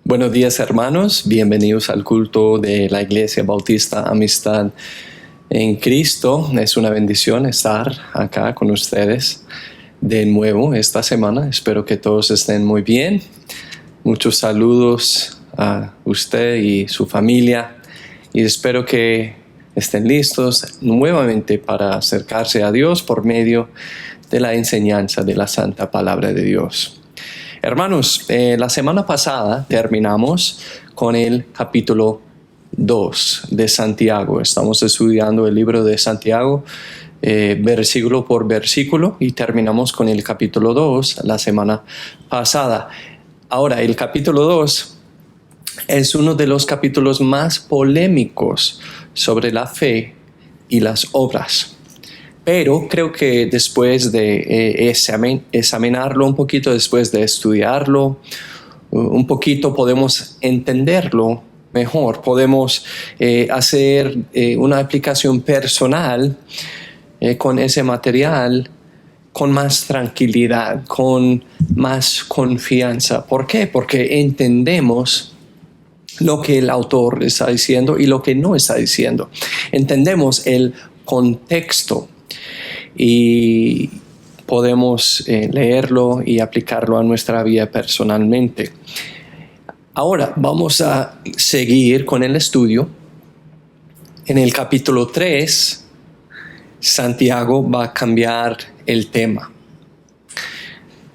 Buenos días, hermanos, bienvenidos al culto de la Iglesia Bautista Amistad en Cristo. Es una bendición estar acá con ustedes de nuevo esta semana. Espero que todos estén muy bien. Muchos saludos a usted y su familia y espero que estén listos nuevamente para acercarse a Dios por medio de la enseñanza de la Santa Palabra de Dios. Hermanos, la semana pasada terminamos con el capítulo 2 de Santiago. Estamos estudiando el libro de Santiago versículo por versículo y terminamos con el capítulo 2 la semana pasada. Ahora, el capítulo 2 es uno de los capítulos más polémicos sobre la fe y las obras. Pero creo que después de examinarlo un poquito, después de estudiarlo un poquito, podemos entenderlo mejor. Podemos hacer una aplicación personal con ese material con más tranquilidad, con más confianza. ¿Por qué? Porque entendemos lo que el autor está diciendo y lo que no está diciendo. Entendemos el contexto y podemos leerlo y aplicarlo a nuestra vida personalmente. Ahora vamos a seguir con el estudio. En el capítulo 3, Santiago va a cambiar el tema.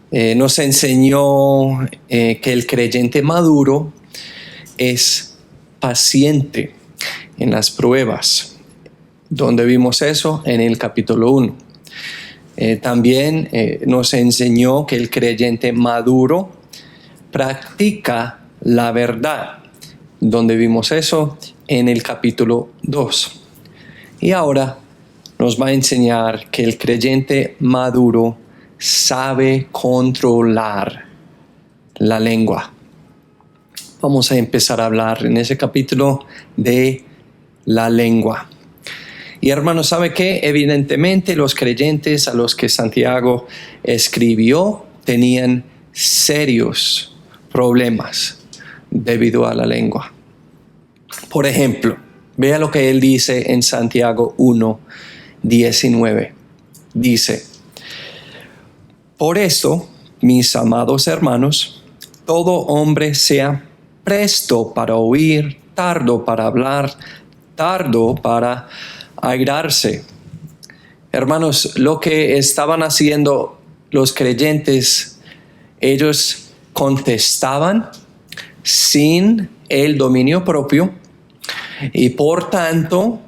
Nos enseñó que el creyente maduro es paciente en las pruebas. ¿Dónde vimos eso? En el capítulo 1. También nos enseñó que el creyente maduro practica la verdad. ¿Dónde vimos eso? En el capítulo 2. Y ahora nos va a enseñar que el creyente maduro sabe controlar la lengua. Vamos a empezar a hablar en ese capítulo de la lengua. Y hermanos, ¿sabe qué? Evidentemente los creyentes a los que Santiago escribió tenían serios problemas debido a la lengua. Por ejemplo, vea lo que él dice en Santiago 1:19. Dice: por eso, mis amados hermanos, todo hombre sea presto para oír, tardo para hablar, tardo para airarse. Hermanos, lo que estaban haciendo los creyentes, ellos contestaban sin el dominio propio y por tanto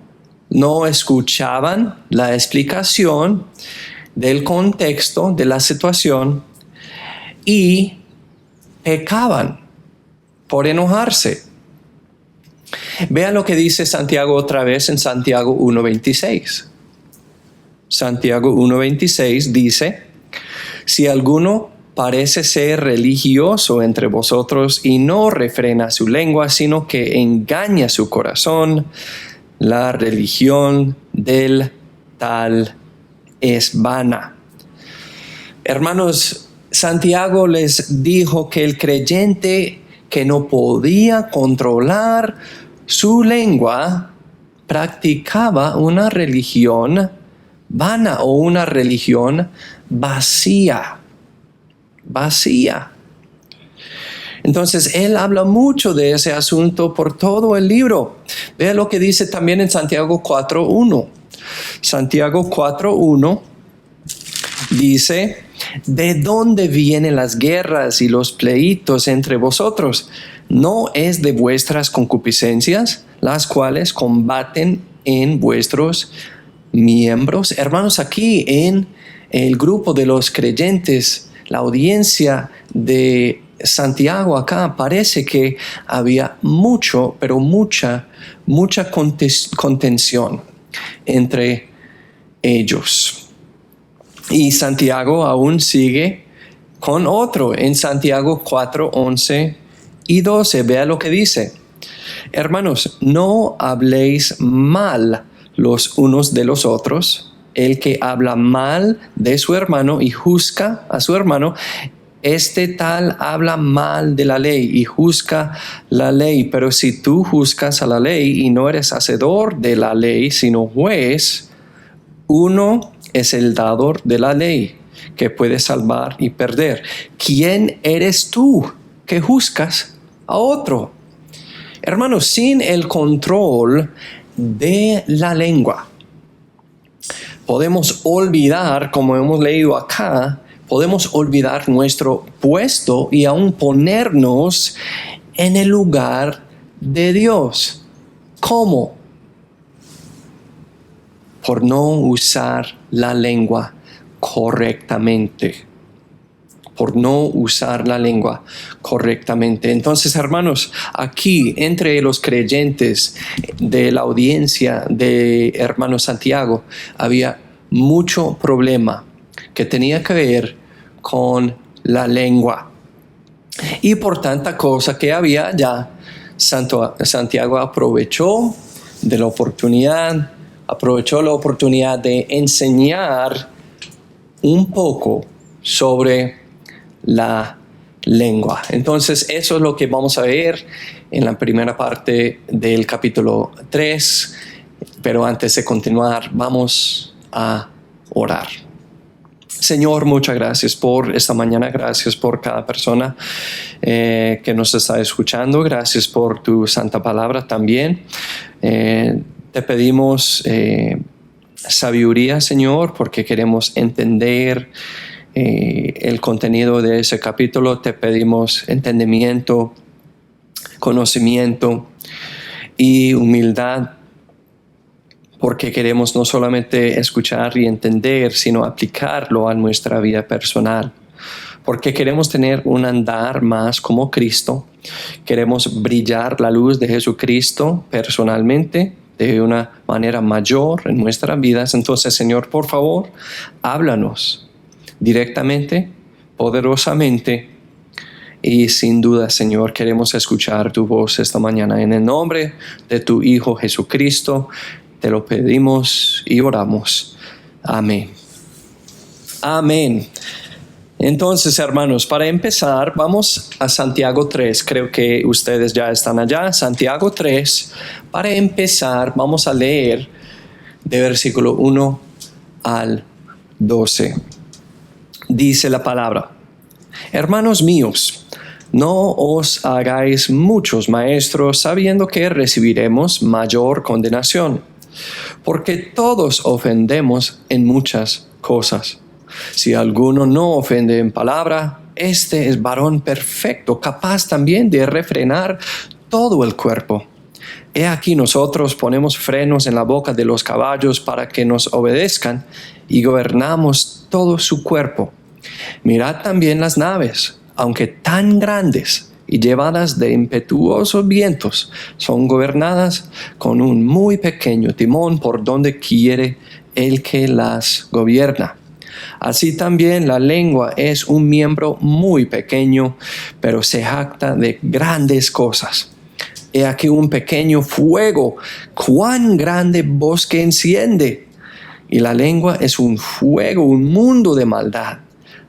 no escuchaban la explicación del contexto de la situación y pecaban por enojarse. Vean lo que dice Santiago otra vez en Santiago 1:26. Santiago 1:26 dice: si alguno parece ser religioso entre vosotros y no refrena su lengua, sino que engaña su corazón, la religión del tal es vana. Hermanos, Santiago les dijo que el creyente que no podía controlar su lengua practicaba una religión vana o una religión vacía. Entonces, él habla mucho de ese asunto por todo el libro. Vea lo que dice también en Santiago 4:1. Santiago 4:1 dice: ¿de dónde vienen las guerras y los pleitos entre vosotros? ¿No es de vuestras concupiscencias, las cuales combaten en vuestros miembros? Hermanos, aquí en el grupo de los creyentes, la audiencia de Santiago acá parece que había mucha contención entre ellos. Y Santiago aún sigue con otro en Santiago 4:11 y 12. Vea lo que dice: hermanos, no habléis mal los unos de los otros. El que habla mal de su hermano y juzga a su hermano este tal habla mal de la ley y juzga la ley. Pero si tú juzgas a la ley y no eres hacedor de la ley, sino juez, uno es el dador de la ley, que puede salvar y perder. ¿Quién eres tú que juzgas a otro? Hermanos, sin el control de la lengua, podemos olvidar, como hemos leído acá, podemos olvidar nuestro puesto y aún ponernos en el lugar de Dios. ¿Cómo? Por no usar la lengua correctamente. Por no usar la lengua correctamente. Entonces, hermanos, aquí entre los creyentes de la audiencia de hermano Santiago había mucho problema que tenía que ver con la lengua. Y por tanta cosa que había ya, Santiago aprovechó la oportunidad de enseñar un poco sobre la lengua. Entonces, eso es lo que vamos a ver en la primera parte del capítulo 3. Pero antes de continuar, vamos a orar. Señor, muchas gracias por esta mañana. Gracias por cada persona que nos está escuchando. Gracias por tu santa palabra también. Te pedimos sabiduría, Señor, porque queremos entender el contenido de ese capítulo. Te pedimos entendimiento, conocimiento y humildad, porque queremos no solamente escuchar y entender, sino aplicarlo a nuestra vida personal. Porque queremos tener un andar más como Cristo. Queremos brillar la luz de Jesucristo personalmente de una manera mayor en nuestras vidas. Entonces, Señor, por favor, háblanos directamente, poderosamente, y sin duda, Señor, queremos escuchar tu voz esta mañana. En el nombre de tu Hijo Jesucristo te lo pedimos y oramos. Amén. Amén. Entonces, hermanos, para empezar, vamos a Santiago 3. Creo que ustedes ya están allá. Santiago 3. Para empezar, vamos a leer de versículo 1 al 12. Dice la palabra: hermanos míos, no os hagáis muchos maestros, sabiendo que recibiremos mayor condenación, porque todos ofendemos en muchas cosas. Si alguno no ofende en palabra, este es varón perfecto, capaz también de refrenar todo el cuerpo. He aquí nosotros ponemos frenos en la boca de los caballos para que nos obedezcan y gobernamos todo su cuerpo. Mirad también las naves, aunque tan grandes y llevadas de impetuosos vientos, son gobernadas con un muy pequeño timón por donde quiere el que las gobierna. Así también la lengua es un miembro muy pequeño, pero se jacta de grandes cosas. He aquí un pequeño fuego, cuán grande bosque enciende. Y la lengua es un fuego, un mundo de maldad.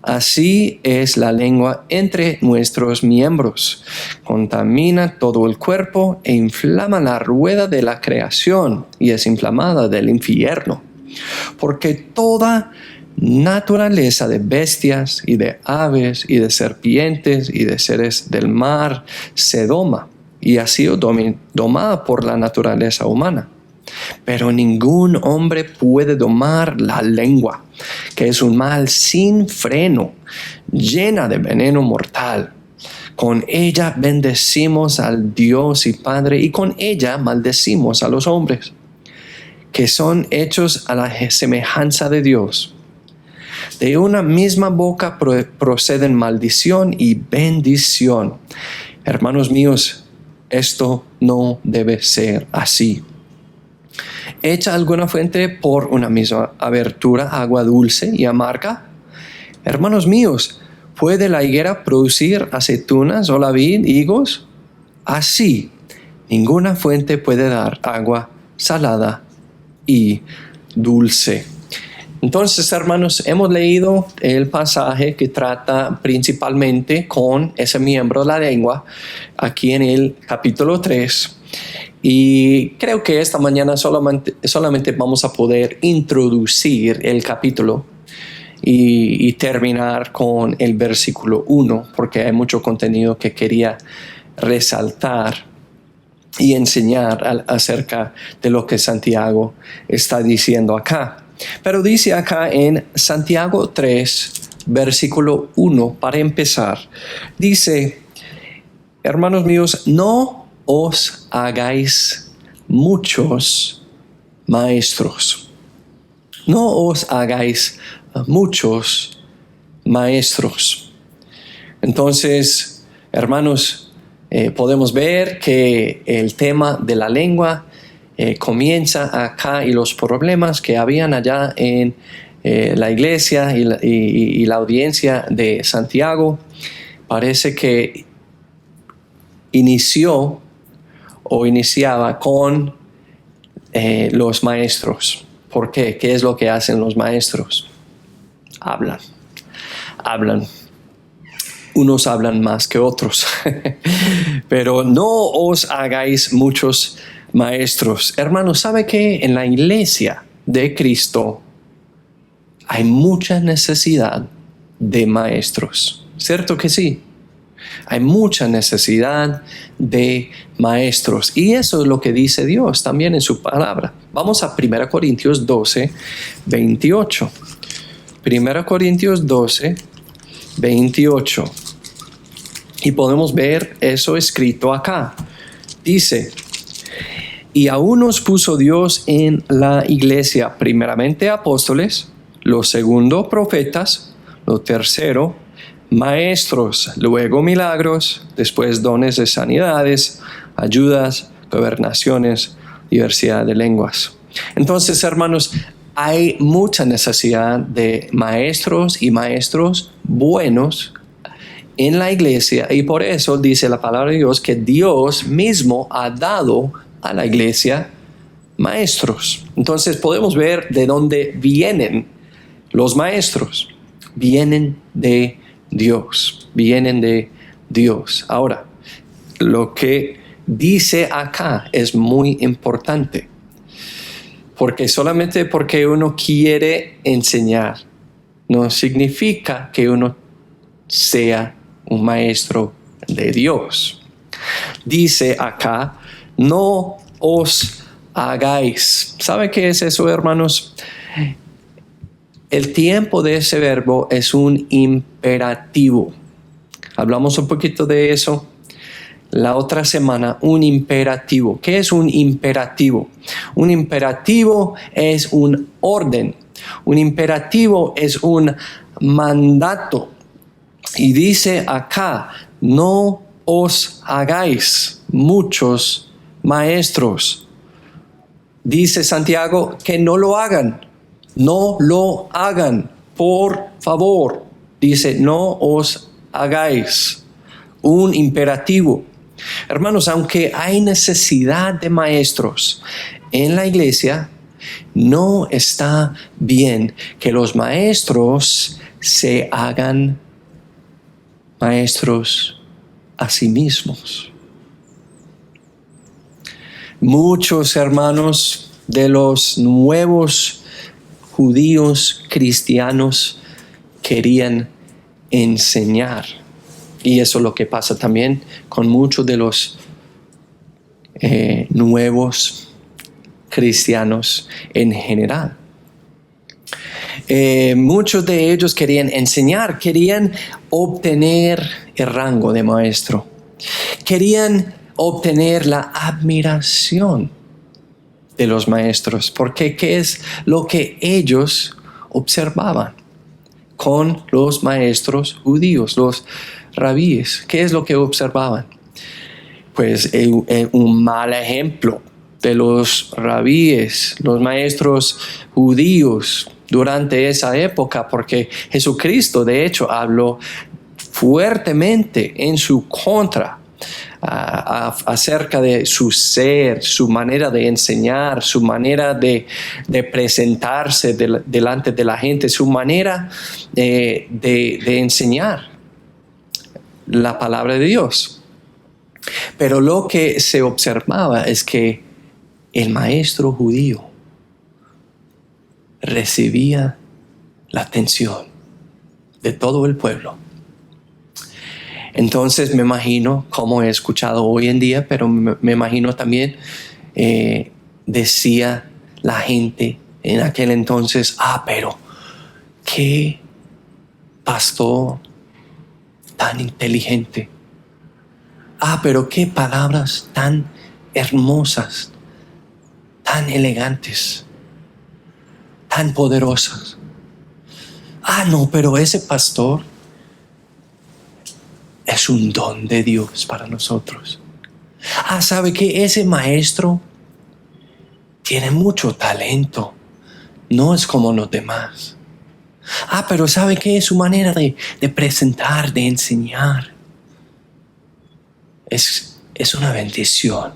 Así es la lengua entre nuestros miembros. Contamina todo el cuerpo e inflama la rueda de la creación y es inflamada del infierno. Porque toda naturaleza de bestias y de aves y de serpientes y de seres del mar se doma y ha sido domada por la naturaleza humana. Pero ningún hombre puede domar la lengua, que es un mal sin freno, llena de veneno mortal. Con ella bendecimos al Dios y Padre, y con ella maldecimos a los hombres, que son hechos a la semejanza de Dios. De una misma boca proceden maldición y bendición. Hermanos míos, esto no debe ser así. ¿Echa alguna fuente por una misma abertura agua dulce y amarga? Hermanos míos, ¿puede la higuera producir aceitunas o la vid higos? Así, ninguna fuente puede dar agua salada y dulce. Entonces, hermanos, hemos leído el pasaje que trata principalmente con ese miembro de la lengua, aquí en el capítulo 3. Y creo que esta mañana solamente vamos a poder introducir el capítulo y terminar con el versículo 1, porque hay mucho contenido que quería resaltar y enseñar acerca de lo que Santiago está diciendo acá. Pero dice acá en Santiago 3, versículo 1, para empezar, dice: hermanos míos, no os hagáis muchos maestros. No os hagáis muchos maestros. Entonces, hermanos, podemos ver que el tema de la lengua comienza acá, y los problemas que habían allá en la iglesia y la audiencia de Santiago parece que iniciaba con los maestros. ¿Por qué? ¿Qué es lo que hacen los maestros? Hablan. Unos hablan más que otros. Pero no os hagáis muchos maestros. Hermanos, ¿sabe que en la iglesia de Cristo hay mucha necesidad de maestros? ¿Cierto que sí? Hay mucha necesidad de maestros. Y eso es lo que dice Dios también en su palabra. Vamos a 1 Corintios 12, 28. 1 Corintios 12, 28. Y podemos ver eso escrito acá. Dice: y aún nos puso Dios en la iglesia, primeramente apóstoles, lo segundo profetas, lo tercero maestros, luego milagros, después dones de sanidades, ayudas, gobernaciones, diversidad de lenguas. Entonces, hermanos, hay mucha necesidad de maestros y maestros buenos en la iglesia, y por eso dice la palabra de Dios que Dios mismo ha dado a la iglesia maestros. Entonces podemos ver de dónde vienen los maestros. Vienen de Dios. Vienen de Dios. Ahora, lo que dice acá es muy importante, porque solamente porque uno quiere enseñar no significa que uno sea un maestro de Dios. Dice acá: no os hagáis. ¿Sabe qué es eso, hermanos? El tiempo de ese verbo es un imperativo. Hablamos un poquito de eso la otra semana. Un imperativo. ¿Qué es un imperativo? Un imperativo es un orden. Un imperativo es un mandato. Y dice acá: no os hagáis muchos maestros. Dice Santiago que no lo hagan. No lo hagan, por favor. Dice: no os hagáis. Un imperativo. Hermanos, aunque hay necesidad de maestros en la iglesia, no está bien que los maestros se hagan maestros a sí mismos. Muchos hermanos de los nuevos judíos cristianos querían enseñar. Y eso es lo que pasa también con muchos de los nuevos cristianos en general. Muchos de ellos querían enseñar, querían obtener el rango de maestro, querían obtener la admiración de los maestros, porque ¿qué es lo que ellos observaban con los maestros judíos, los rabíes? ¿Qué es lo que observaban? Pues un mal ejemplo de los rabíes, los maestros judíos durante esa época, porque Jesucristo de hecho habló fuertemente en su contra acerca de su ser, su manera de enseñar, su manera de presentarse delante de la gente, su manera de enseñar la palabra de Dios. Pero lo que se observaba es que el maestro judío recibía la atención de todo el pueblo. Entonces me imagino, como he escuchado hoy en día, pero me imagino también, decía la gente en aquel entonces, pero qué pastor tan inteligente. Pero qué palabras tan hermosas, tan elegantes, tan poderosas. No, pero ese pastor es un don de Dios para nosotros. ¿Sabe qué? Ese maestro tiene mucho talento. No es como los demás. Pero ¿sabe qué? Su manera de presentar, de enseñar, es una bendición.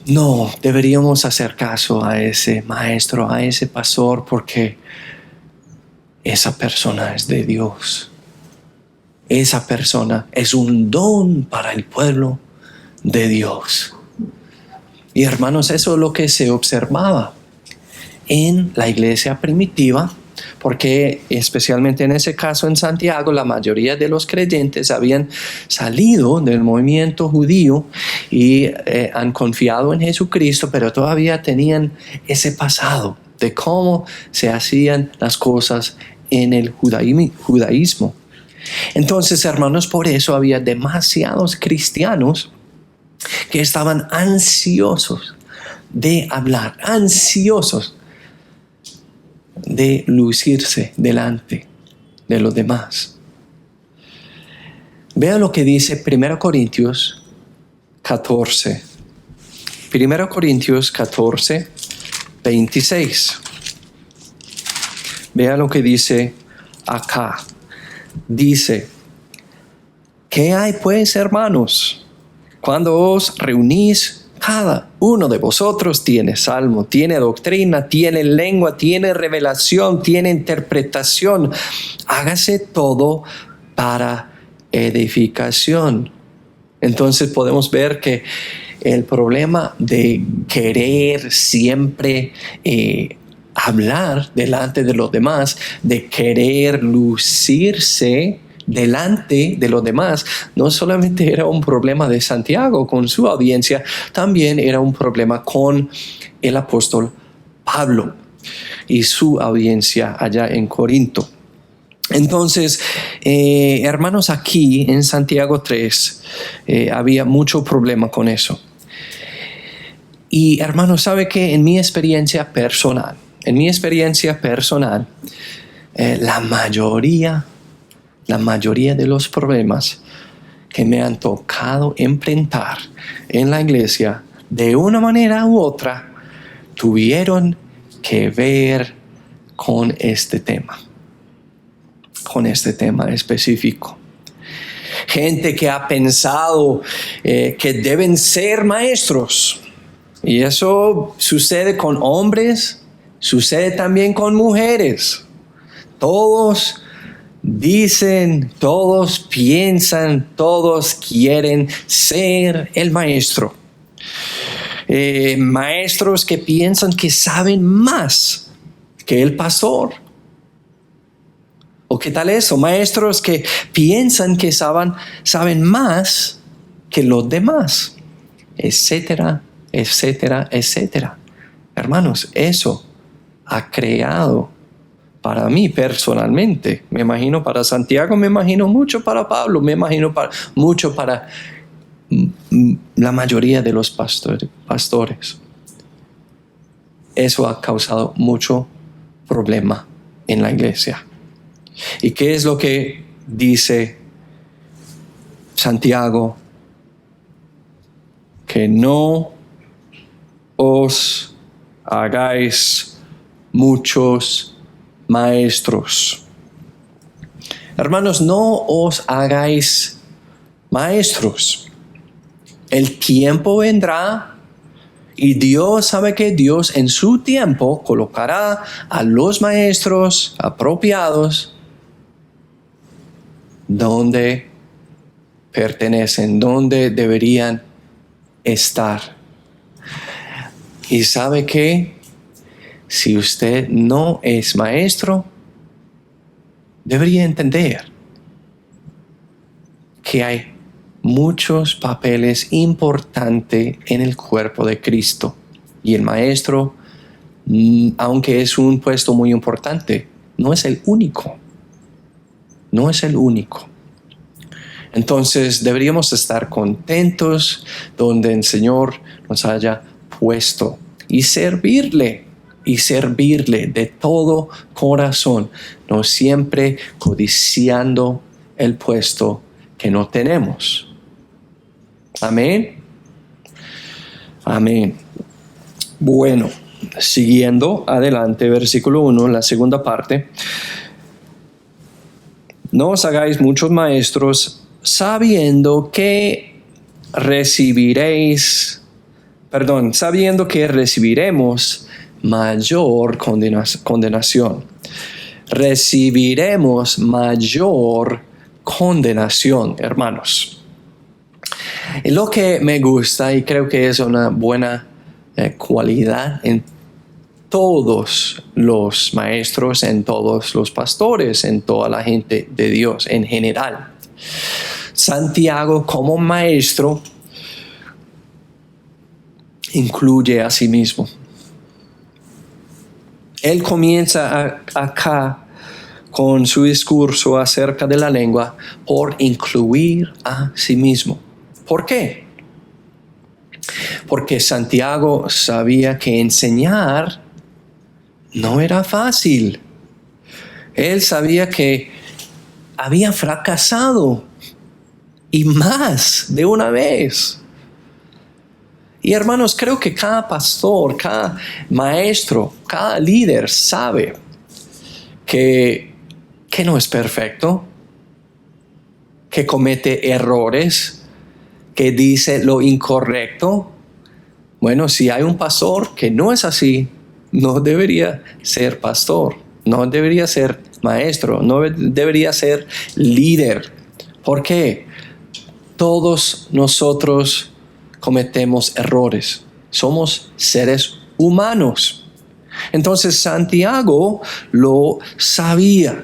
No, deberíamos hacer caso a ese maestro, a ese pastor, porque esa persona es de Dios. Esa persona es un don para el pueblo de Dios. Y hermanos, eso es lo que se observaba en la iglesia primitiva, porque especialmente en ese caso en Santiago, la mayoría de los creyentes habían salido del movimiento judío y han confiado en Jesucristo, pero todavía tenían ese pasado de cómo se hacían las cosas en el judaísmo. Entonces, hermanos, por eso había demasiados cristianos que estaban ansiosos de hablar, ansiosos de lucirse delante de los demás. Vea lo que dice 1 Corintios 14. 1 Corintios 14, 26. Vea lo que dice acá. Dice: ¿qué hay pues, hermanos? Cuando os reunís, cada uno de vosotros tiene salmo, tiene doctrina, tiene lengua, tiene revelación, tiene interpretación. Hágase todo para edificación. Entonces podemos ver que el problema de querer siempre hablar delante de los demás, de querer lucirse delante de los demás, no solamente era un problema de Santiago con su audiencia, también era un problema con el apóstol Pablo y su audiencia allá en Corinto. Entonces, hermanos, aquí en Santiago 3 había mucho problema con eso. Y hermanos, ¿sabe qué? En mi experiencia personal, la mayoría de los problemas que me han tocado enfrentar en la iglesia, de una manera u otra, tuvieron que ver con este tema específico. Gente que ha pensado que deben ser maestros, y eso sucede con hombres, sucede también con mujeres. Todos dicen, todos piensan, todos quieren ser el maestro. Maestros que piensan que saben más que el pastor. ¿O qué tal eso? Maestros que piensan que saben más que los demás, etcétera, etcétera, etcétera. Hermanos, eso ha creado, para mí personalmente, me imagino para Santiago, me imagino mucho para Pablo, me imagino mucho para la mayoría de los pastores. Eso ha causado mucho problema en la iglesia. ¿Y qué es lo que dice Santiago? Que no os hagáis muchos maestros. Hermanos, no os hagáis maestros. El tiempo vendrá y Dios sabe que Dios en su tiempo colocará a los maestros apropiados donde pertenecen, donde deberían estar. Y sabe que si usted no es maestro, debería entender que hay muchos papeles importantes en el cuerpo de Cristo. Y el maestro, aunque es un puesto muy importante, no es el único. No es el único. Entonces deberíamos estar contentos donde el Señor nos haya puesto y servirle de todo corazón, no siempre codiciando el puesto que no tenemos. Amén. Amén. Bueno, siguiendo adelante, versículo 1, la segunda parte. No os hagáis muchos maestros, sabiendo que recibiremos mayor condenación. Recibiremos mayor condenación, hermanos. Y lo que me gusta, y creo que es una buena cualidad en todos los maestros, en todos los pastores, en toda la gente de Dios en general. Santiago como maestro incluye a sí mismo. Él comienza acá con su discurso acerca de la lengua por incluir a sí mismo. ¿Por qué? Porque Santiago sabía que enseñar no era fácil. Él sabía que había fracasado y más de una vez. Y hermanos, creo que cada pastor, cada maestro, cada líder sabe que no es perfecto, que comete errores, que dice lo incorrecto. Bueno, si hay un pastor que no es así, no debería ser pastor, no debería ser maestro, no debería ser líder. ¿Por qué? Todos nosotros cometemos errores. Somos seres humanos. Entonces Santiago lo sabía.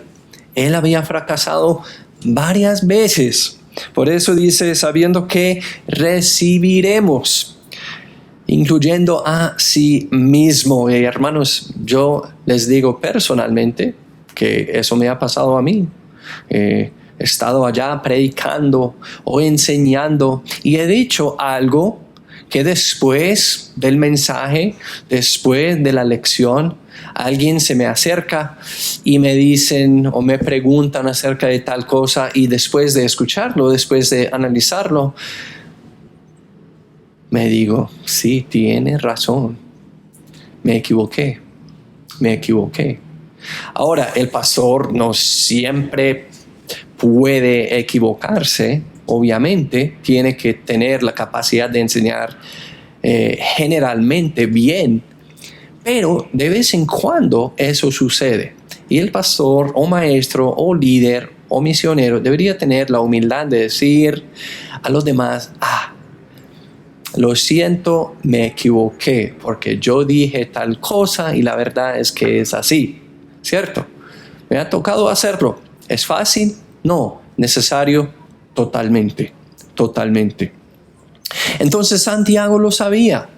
Él había fracasado varias veces. Por eso dice, sabiendo que recibiremos, incluyendo a sí mismo. Y hermanos, yo les digo personalmente que eso me ha pasado a mí. He estado allá predicando o enseñando y he dicho algo que después del mensaje, después de la lección, alguien se me acerca y me dicen o me preguntan acerca de tal cosa, y después de escucharlo, después de analizarlo, me digo, sí, tiene razón, me equivoqué. Ahora, el pastor no siempre puede equivocarse, obviamente, tiene que tener la capacidad de enseñar generalmente bien, pero de vez en cuando eso sucede. Y el pastor o maestro o líder o misionero debería tener la humildad de decir a los demás, lo siento, me equivoqué porque yo dije tal cosa y la verdad es que es así, ¿cierto? Me ha tocado hacerlo. ¿Es fácil? No. ¿Necesario? Totalmente. Entonces Santiago lo sabía.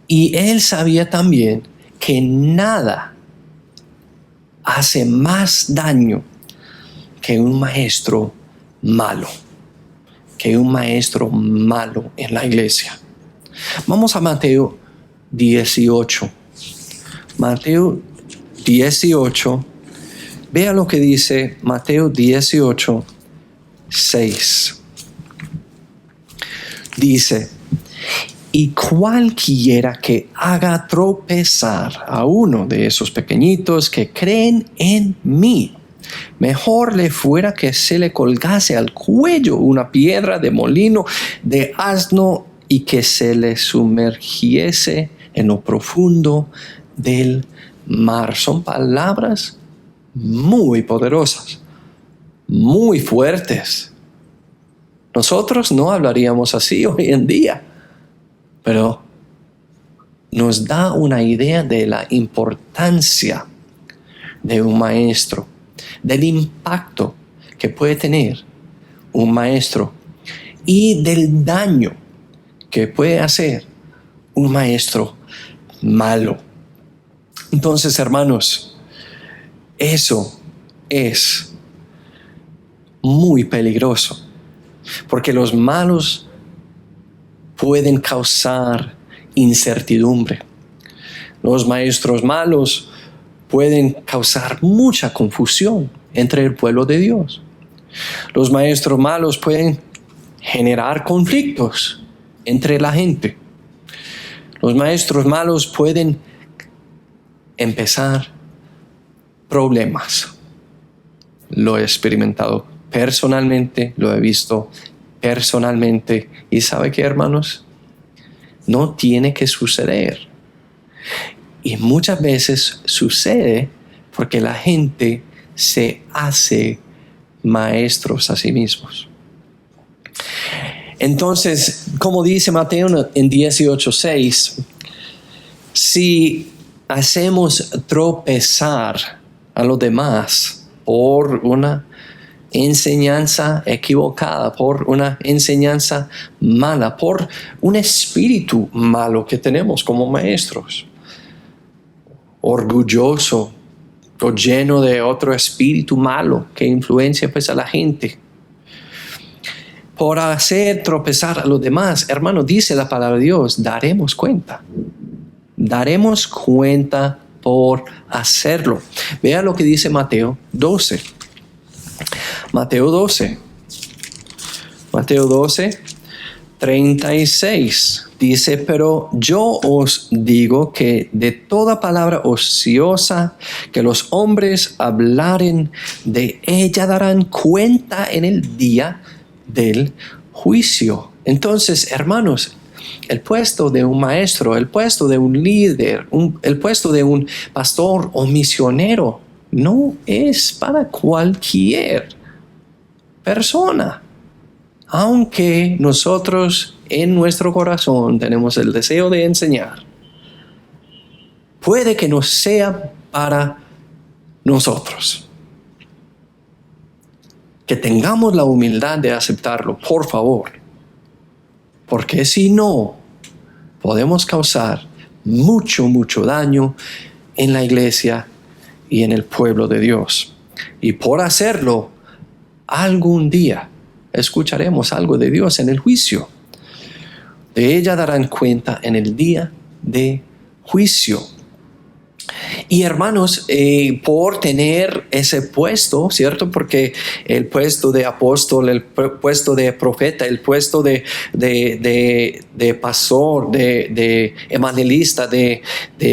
Y él sabía también que nada hace más daño que un maestro malo. En la iglesia. Vamos a Mateo 18. Mateo 18. Vea lo que dice Mateo 18, 6. Dice, y cualquiera que haga tropezar a uno de esos pequeñitos que creen en mí, Mejor le fuera que se le colgase al cuello una piedra de molino de asno y que se le sumergiese en lo profundo del mar. Son palabras muy poderosas, muy fuertes. Nosotros no hablaríamos así hoy en día, pero nos da una idea de la importancia de un maestro, del impacto que puede tener un maestro y del daño que puede hacer un maestro malo. Entonces, hermanos, eso es muy peligroso, porque los malos pueden causar incertidumbre. Los maestros malos pueden causar mucha confusión entre el pueblo de Dios. Los maestros malos pueden generar conflictos entre la gente. Los maestros malos pueden empezar problemas. Lo he experimentado personalmente, lo he visto personalmente. ¿Y sabe qué, hermanos? No tiene que suceder. Y muchas veces sucede porque la gente se hace maestros a sí mismos. Entonces, como dice Mateo en 18:6, si hacemos tropezar a los demás por una enseñanza equivocada, por una enseñanza mala, por un espíritu malo que tenemos como maestros, orgulloso o lleno de otro espíritu malo que influencia pues a la gente, por hacer tropezar a los demás, hermano, dice la palabra de Dios, daremos cuenta por hacerlo. Vea lo que dice Mateo 12. Mateo 12, 36, dice, pero yo os digo que de toda palabra ociosa que los hombres hablaren, de ella darán cuenta en el día del juicio. Entonces, hermanos, el puesto de un maestro, el puesto de un líder, el puesto de un pastor o misionero no es para cualquier persona. Aunque nosotros en nuestro corazón tenemos el deseo de enseñar, puede que no sea para nosotros. Que tengamos la humildad de aceptarlo, por favor. Porque si no, podemos causar mucho daño en la iglesia y en el pueblo de Dios. Y por hacerlo, algún día escucharemos algo de Dios en el juicio. De ella darán cuenta en el día de juicio. Y hermanos, por tener ese puesto, ¿cierto? Porque el puesto de apóstol, el puesto de profeta, el puesto de pastor, de evangelista, de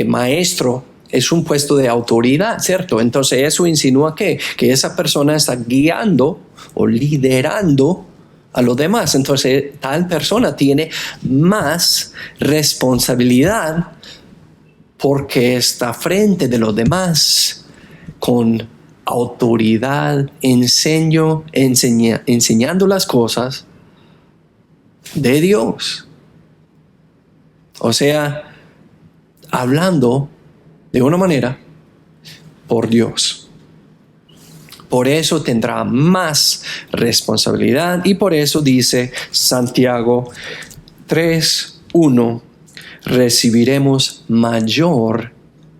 maestro, es un puesto de autoridad, ¿cierto? Entonces eso insinúa que esa persona está guiando o liderando a los demás. Entonces tal persona tiene más responsabilidad porque está frente de los demás con autoridad, enseñando las cosas de Dios. O sea, hablando de una manera por Dios. Por eso tendrá más responsabilidad y por eso dice Santiago 3:1, recibiremos mayor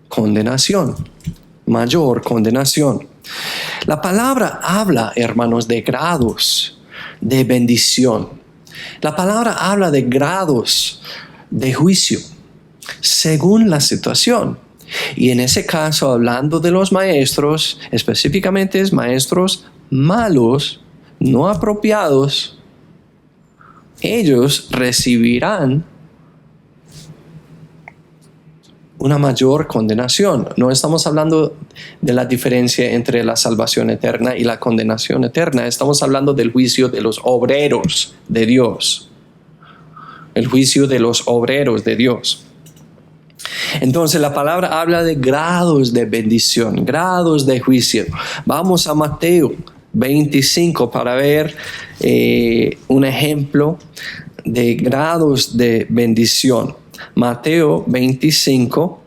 condenación. Mayor condenación. La palabra habla, hermanos, de grados de bendición. La palabra habla de grados de juicio según la situación. Y en ese caso, hablando de los maestros, específicamente maestros malos, no apropiados, ellos recibirán una mayor condenación. No estamos hablando de la diferencia entre la salvación eterna y la condenación eterna. Estamos hablando del juicio de los obreros de Dios. El juicio de los obreros de Dios. Entonces la palabra habla de grados de bendición, grados de juicio. Vamos a Mateo 25 para ver un ejemplo de grados de bendición. Mateo 25,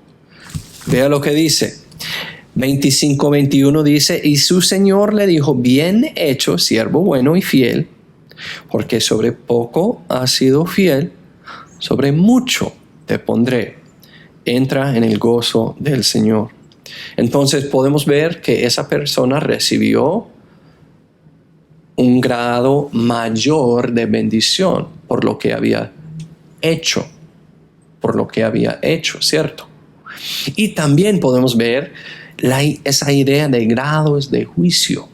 vea lo que dice. 25-21 dice: y su Señor le dijo: bien hecho, siervo bueno y fiel, porque sobre poco has sido fiel, sobre mucho te pondré. Entra en el gozo del Señor. Entonces podemos ver que esa persona recibió un grado mayor de bendición por lo que había hecho. ¿Cierto? Y también podemos ver esa idea de grados de juicio.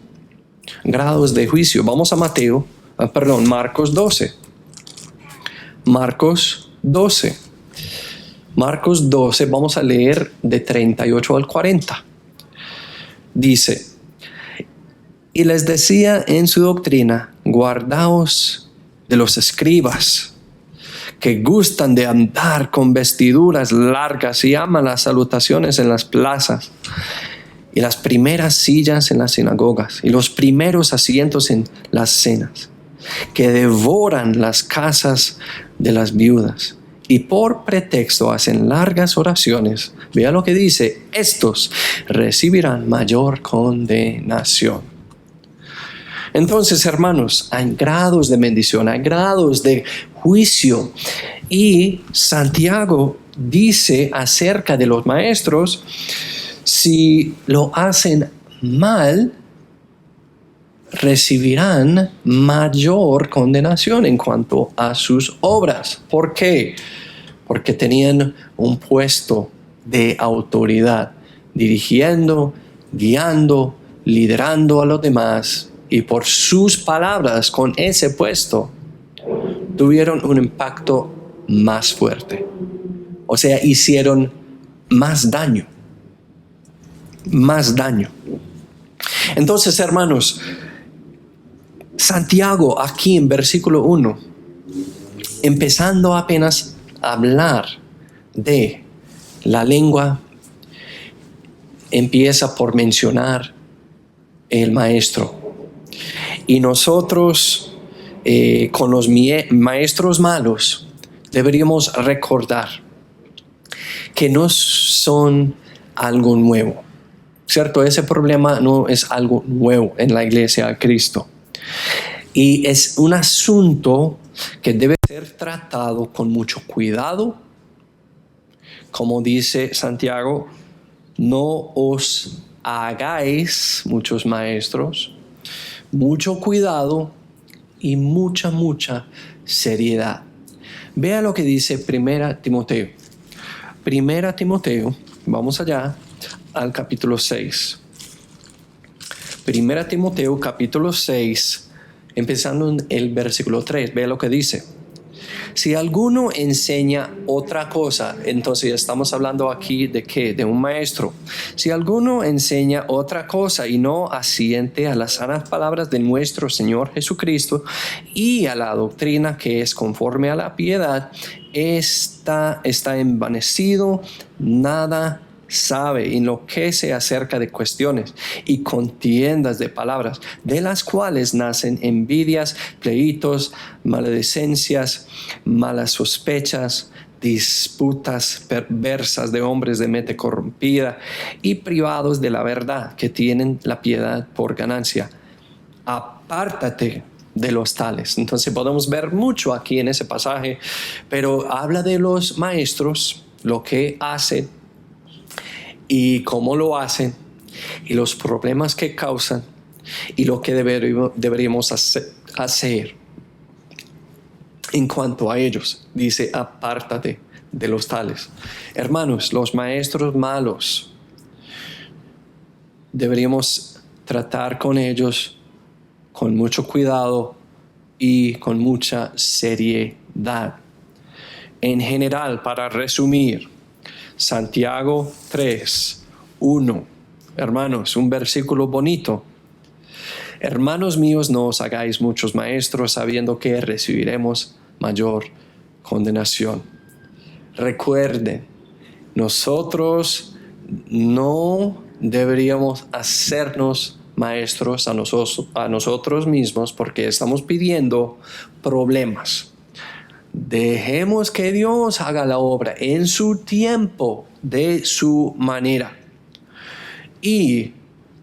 Grados de juicio. Vamos a Marcos 12. Marcos 12, vamos a leer de 38 al 40. Dice: y les decía en su doctrina: guardaos de los escribas, que gustan de andar con vestiduras largas y aman las salutaciones en las plazas, y las primeras sillas en las sinagogas, y los primeros asientos en las cenas, que devoran las casas de las viudas, y por pretexto hacen largas oraciones. Vea lo que dice: estos recibirán mayor condenación. Entonces, hermanos, hay grados de bendición, hay grados de juicio. Y Santiago dice acerca de los maestros: si lo hacen mal, recibirán mayor condenación en cuanto a sus obras. ¿Por qué? Porque tenían un puesto de autoridad, dirigiendo, guiando, liderando a los demás, y por sus palabras con ese puesto tuvieron un impacto más fuerte. O sea, hicieron más daño. Entonces, hermanos, Santiago aquí en versículo 1, empezando apenas a hablar de la lengua, empieza por mencionar el maestro. Y nosotros, con los maestros malos, deberíamos recordar que no son algo nuevo, ¿cierto? Ese problema no es algo nuevo en la iglesia de Cristo. Y es un asunto que debe ser tratado con mucho cuidado. Como dice Santiago: no os hagáis muchos maestros. Mucho cuidado y mucha seriedad. Vea lo que dice 1 Timoteo. 1 Timoteo, vamos allá al capítulo 6. 1 Timoteo capítulo 6, empezando en el versículo 3. Vea lo que dice: si alguno enseña otra cosa, entonces estamos hablando aquí de ¿qué? De un maestro. Si alguno enseña otra cosa y no asiente a las sanas palabras de nuestro Señor Jesucristo y a la doctrina que es conforme a la piedad, está envanecido, nada sabe, enloquece acerca de cuestiones y contiendas de palabras, de las cuales nacen envidias, pleitos, maledicencias, malas sospechas, disputas perversas de hombres de mente corrompida y privados de la verdad, que tienen la piedad por ganancia. Apártate de los tales. Entonces podemos ver mucho aquí en ese pasaje, pero habla de los maestros, lo que hacen y cómo lo hacen, y los problemas que causan, y lo que deberíamos hacer en cuanto a ellos. Dice: apártate de los tales. Hermanos, los maestros malos, deberíamos tratar con ellos con mucho cuidado y con mucha seriedad. En general, para resumir, Santiago 3, 1. Hermanos, un versículo bonito. Hermanos míos, no os hagáis muchos maestros, sabiendo que recibiremos mayor condenación. Recuerden, nosotros no deberíamos hacernos maestros a nosotros mismos porque estamos pidiendo problemas. Dejemos que Dios haga la obra en su tiempo, de su manera. Y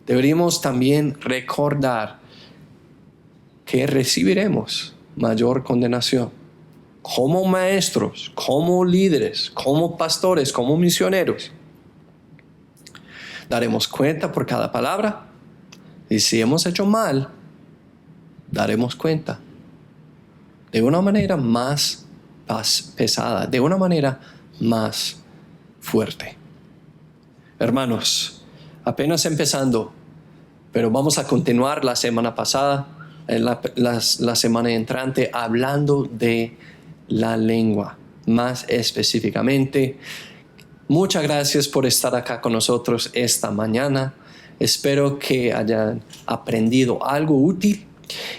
deberíamos también recordar que recibiremos mayor condenación. Como maestros, como líderes, como pastores, como misioneros. Daremos cuenta por cada palabra. Y si hemos hecho mal, daremos cuenta. De una manera más pesada, de una manera más fuerte. Hermanos, apenas empezando, pero vamos a continuar la semana pasada, la semana entrante, hablando de la lengua, más específicamente. Muchas gracias por estar acá con nosotros esta mañana. Espero que hayan aprendido algo útil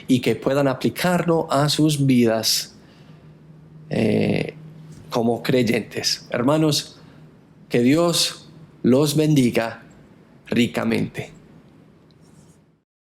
y que puedan aplicarlo a sus vidas como creyentes. Hermanos, que Dios los bendiga ricamente.